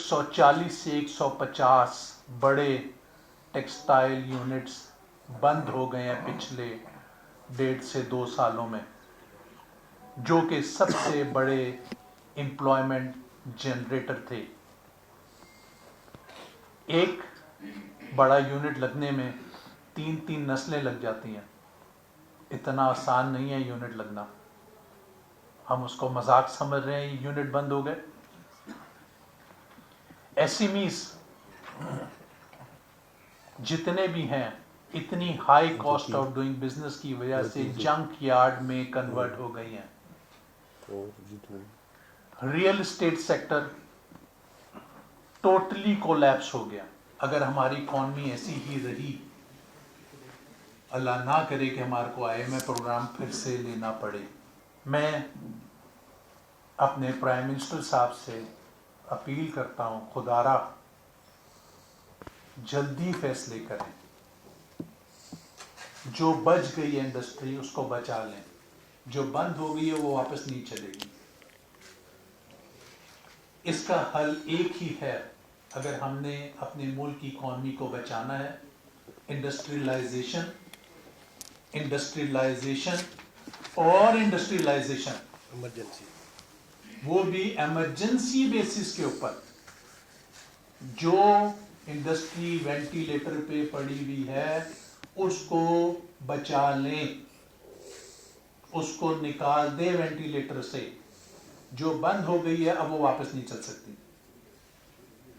140 سے 150 بڑے textile units بند ہو گئے ہیں پچھلے 1.5 سے 2 سالوں میں، جو کہ سب سے بڑے امپلائمنٹ جنریٹر تھے۔ ایک بڑا یونٹ لگنے میں 3 نسلیں لگ جاتی ہیں، اتنا آسان نہیں ہے یونٹ لگنا۔ ہم اس کو مذاق سمجھ رہے ہیں، یونٹ بند ہو گئے۔ ایس ایم ایز جتنے بھی ہیں اتنی high cost of doing business کی وجہ سے جنک یارڈ میں کنورٹ ہو گئی ہیں۔ Real estate sector totally collapse ہو گیا۔ اگر ہماری اکانومی ایسی ہی رہی، اللہ نہ کرے کہ ہمارے کو IMF پروگرام پھر سے لینا پڑے، میں اپنے پرائم منسٹر صاحب سے اپیل کرتا ہوں، خدا را جلدی فیصلے کریں، جو بچ گئی ہے انڈسٹری اس کو بچا لیں، جو بند ہو گئی ہے وہ واپس نہیں چلے گی۔ اس کا حل ایک ہی ہے، اگر ہم نے اپنے ملک کی اکانومی کو بچانا ہے، انڈسٹریلائزیشن اور انڈسٹریلائزیشن ایمرجنسی، وہ بھی ایمرجنسی بیسس کے اوپر۔ جو انڈسٹری وینٹیلیٹر پہ پڑی ہوئی ہے اس کو بچا لیں، اس کو نکال دیں وینٹیلیٹر سے۔ جو بند ہو گئی ہے اب وہ واپس نہیں چل سکتی۔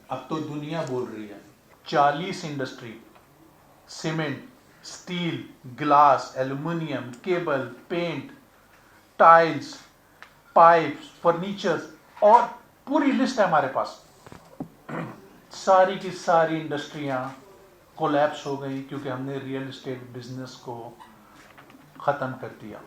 اب تو دنیا بول رہی ہے 40 industry, cement, steel, glass, aluminium, cable, paint, tiles, pipes, furniture, اور پوری لسٹ ہے ہمارے پاس، ساری کی ساری انڈسٹریاں کولیپس ہو گئی کیونکہ ہم نے ریئل اسٹیٹ بزنس کو ختم کر دیا۔